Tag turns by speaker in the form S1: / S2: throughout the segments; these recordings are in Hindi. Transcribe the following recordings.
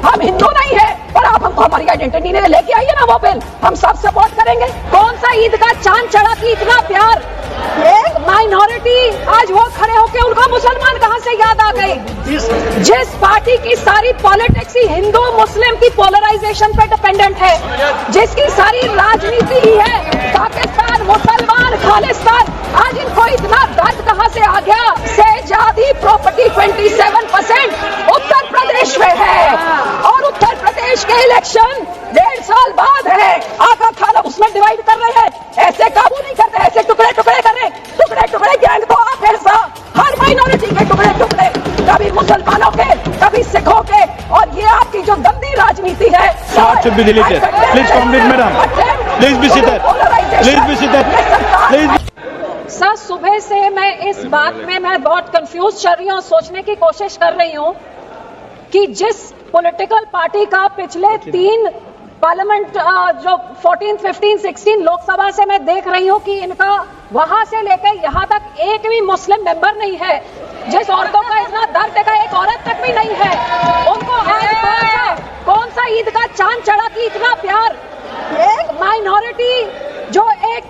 S1: हम हिंदू नहीं है और आप हमको हमारी आइडेंटिटी ने लेके आइए ना वो बिल, हम सब सपोर्ट करेंगे। कौन सा ईद का चांद चढ़ा कि इतना प्यार, एक माइनॉरिटी आज वो खड़े होके उनको मुसलमान कहां से याद आ गए? जिस पार्टी की सारी पॉलिटिक्स ही हिंदू मुस्लिम की पोलराइजेशन पे डिपेंडेंट है, जिसकी सारी राजनीति ही है पाकिस्तान मुसलमान खालिस्तान, आज इनको इतना दर्द कहां से आ गया? सेजादी प्रॉपर्टी 27% उत्तर प्रदेश में है और उत्तर प्रदेश के इलेक्शन 1.5 साल बाद है। आका खाना उसमें डिवाइड कर रहे हैं, ऐसे काबू नहीं करते, ऐसे टुकड़े टुकड़े कर रहे, टुकड़े टुकड़े गैंग तो आप ऐसा हर माइनॉरिटी के टुकड़े टुकड़े, कभी मुसलमानों के कभी सिखों के, और ये आपकी जो गंदी राजनीति है।
S2: Please complete madam, please be seated, please be seated, please.
S1: Sir सुबह से मैं इस बात में मैं बहुत कंफ्यूज चल रही हूँ, सोचने की कोशिश कर रही हूँ कि जिस पॉलिटिकल पार्टी का पिछले 3 पार्लियामेंट जो 14, 15, 16 लोकसभा से मैं देख रही हूँ कि इनका वहां से लेकर यहाँ तक एक भी मुस्लिम मेंबर नहीं है, जिस औरतों का इतना दर्द देखा एक औरत तक भी नहीं है, उनको आज कौन सा ईद का चांद चढ़ा कि इतना प्यार? एक माइनॉरिटी जो एक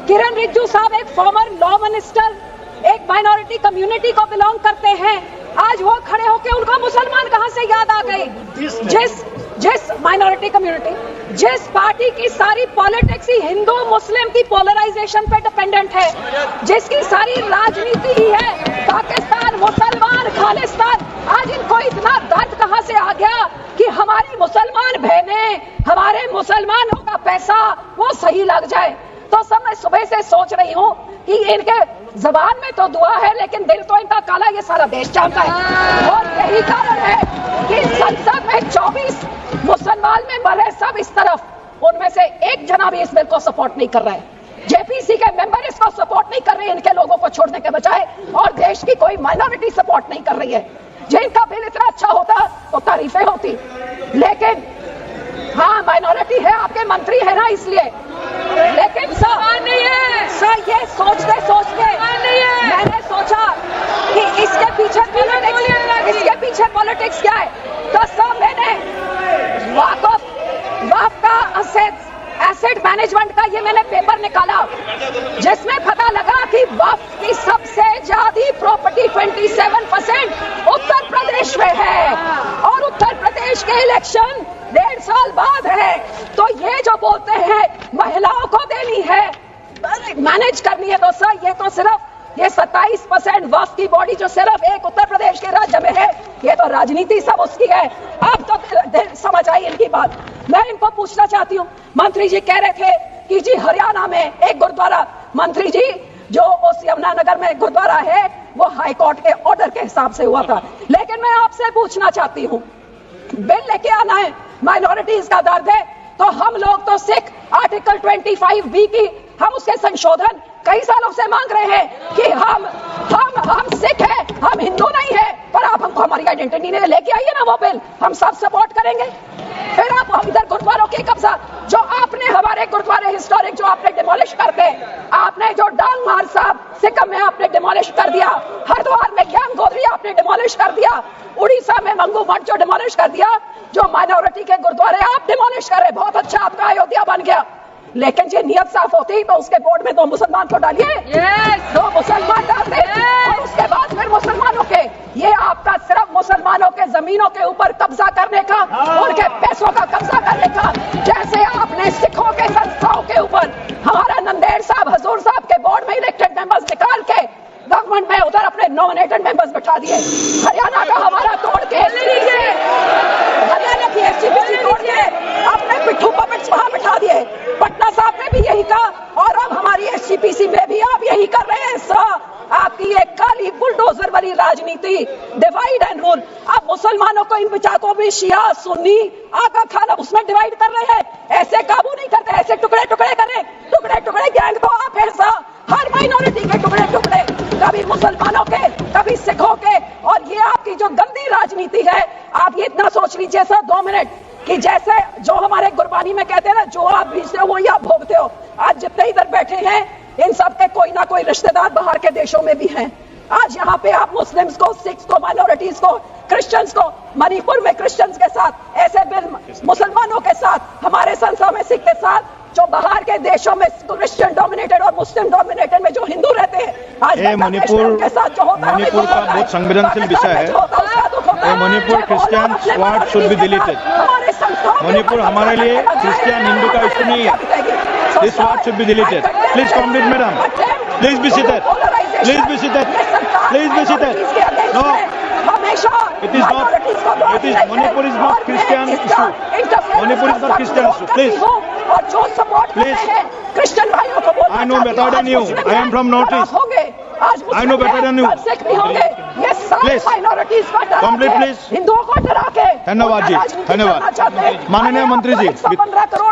S1: किरण रिजिजू साहब एक फॉर्मर लॉ मिनिस्टर एक माइनॉरिटी कम्युनिटी को बिलोंग करते हैं, आज वो खड़े होके उनको मुसलमान कहां से याद आ गए? जिस माइनॉरिटी कम्युनिटी, जिस पार्टी की सारी पॉलिटिक्स ही हिंदू मुस्लिम की पोलराइजेशन पे डिपेंडेंट है, जिसकी सारी राजनीति ही है पाकिस्तान मुसलमान खालिस्तान, आज इनको इतना दर्द कहां से आ गया कि हमारी मुसलमान बहनें, हमारे मुसलमानों का पैसा वो सही लग जाए? तो सब मैं सुबह से सोच रही हूँ कि इनके जबान में तो दुआ है लेकिन दिल तो इनका काला, ये सारा देश जानता है। और यही कारण है कि संसद में 24 मुसलमान मेंबर है, सब इस तरफ, उनमें से एक जना भी इस बिल को सपोर्ट नहीं कर रहा है। जेपीसी के मेंबर इसको सपोर्ट नहीं कर रहे हैं, इनके लोगों को छोड़ने के बजाय, और देश की कोई माइनॉरिटी सपोर्ट नहीं कर रही है। जिनका बिल इतना अच्छा होता तो तारीफें होती, लेकिन हाँ माइनॉरिटी है, आपके मंत्री है ना इसलिए, लेकिन सर ये सोचते सोचते मैंने सोचा कि इसके पीछे पॉलिटिक्स क्या है, तो सब मैंने वक्फ का एसेट मैनेजमेंट का ये मैंने पेपर निकाला, जिसमें पता लगा कि वक्फ की सबसे ज्यादा प्रॉपर्टी 27% उत्तर प्रदेश में है और उत्तर प्रदेश के इलेक्शन 1.5 साल बाद है। तो ये जो बोलते हैं महिलाओं को देनी है, मैनेज करनी है, तो सर ये तो सिर्फ ये 27% वक्फ की बॉडी जो सिर्फ एक उत्तर प्रदेश के राज्य में है, ये तो राजनीति सब उसकी है। अब तो समझ आई इनकी बात। मैं इनको पूछना चाहती हूँ, मंत्री जी कह रहे थे कि जी हरियाणा में एक गुरुद्वारा, मंत्री जी जो उस यमुनानगर में गुरुद्वारा है वो हाई कोर्ट के ऑर्डर के हिसाब से हुआ था, लेकिन मैं आपसे पूछना चाहती हूँ, बिल लेके आना है, माइनॉरिटीज का दर्द है, तो हम लोग तो सिख आर्टिकल 25B की हम उसके संशोधन कई सालों से मांग रहे हैं कि हम सिख हैं, हम हिंदू नहीं है, पर आप हमको हमारी आइडेंटिटी ने लेके आइए ना वो बिल, हम सब सपोर्ट करेंगे। फिर आप हम इधर गुरुद्वारों के कब्जा, जो आपने हमारे गुरुद्वारे हिस्टोरिक जो आपने डिमोलिश करते, आपने जो डांग मार साहब सिक्किम में आपने डिमोलिश कर दिया, हरिद्वार में ज्ञान गोदरी आपने डिमोलिश कर दिया, उड़ीसा में मंगू मठ जो डिमोलिश कर दिया, जो माइनॉरिटी के गुरुद्वारे आप डिमोलिश कर रहे, बहुत अच्छा आपका अयोध्या बन गया, लेकिन ये नियत साफ होती तो उसके बोर्ड में 2 मुसलमान को डालिए, 2 मुसलमान डालते, और उसके बाद फिर मुसलमानों के, ये आपका सिर्फ मुसलमानों के जमीनों के ऊपर कब्जा करने का, उनके पैसों का कब्जा करने का, जैसे आपने सिखों के संस्थाओं के ऊपर हमारा नंदेड़ साहब हजूर साहब के बोर्ड में इलेक्टेड मेंबर्स निकाल के गवर्नमेंट में उधर अपने नॉमिनेटेड मेंबर्स बैठा दिए, हरियाणा का हमारा तोड़ के हरियाणा की एसजीपीसी तोड़ के अपने पिट्ठू पपेट्स वहां बैठा दिए, पटना साहब में भी यही का, और अब हमारी एसजीपीसी में भी आप यही कर रहे हैं। आपकी एक काली बुलडोजर वाली राजनीति, डिवाइड एंड रूल, अब मुसलमानों को इन बेचारों में शिया सुन्नी आका खाना उसमें डिवाइड कर रहे हैं, ऐसे काबू नहीं करते, ऐसे टुकड़े टुकड़े कर रहे, टुकड़े टुकड़े गैंग तो आप ऐसा हर माइनॉरिटी के टुकड़े टुकड़े, कभी मुसलमानों के कभी सिखों के, और ये आपकी जो गंदी राजनीति है, आप ये इतना सोच लीजिए सर 2 मिनट कि जैसे जो हमारे गुरबानी में कहते हैं ना, जो आप बीजते हो वही आप भोगते हो। आज जितने इधर बैठे हैं इन सब के कोई ना कोई रिश्तेदार बाहर के देशों में भी हैं। आज यहाँ पे आप मुस्लिम्स को, सिख्स को, माइनॉरिटीज को क्रिश्चियंस को, मणिपुर में क्रिश्चियंस के साथ ऐसे बिल मुसलमानों के साथ, हमारे संस्था में सिख के साथ, जो बाहर के देशों में क्रिश्चियन डोमिनेटेड और मुस्लिम डोमिनेटेड में जो हिंदू रहते हैं, आज
S2: ये मणिपुर
S1: के साथ जो होता है,
S2: मणिपुर का बहुत संवेदनशील विषय है। ये Manipur Christian sword should be deleted. Manipur हमारे लिए क्रिश्चियन हिंदू का इशू नहीं है। This sword should be deleted. Please complete madam, please be seated, please be seated, please be seated. No, it is not, it is, Manipur is not Christian issue. Manipur is not Christian issue. Please,
S1: और जो सपोर्ट करते हैं क्रिश्चियन भाइयों को बोलना
S2: I know better than you. I am from North East.
S1: आज
S2: I know better than you.
S1: Sikh भी होंगे, ये सारे
S2: Please.
S1: माइनॉरिटीज का डरा
S2: Complete,
S1: के,
S2: please.
S1: हिंदुओं को डरा के
S2: धन्यवाद जी,
S1: राजनीति
S2: धन्यवाद।
S1: करना चाहते हैं।
S2: माननीय मंत्री जी,
S1: 115 करोड़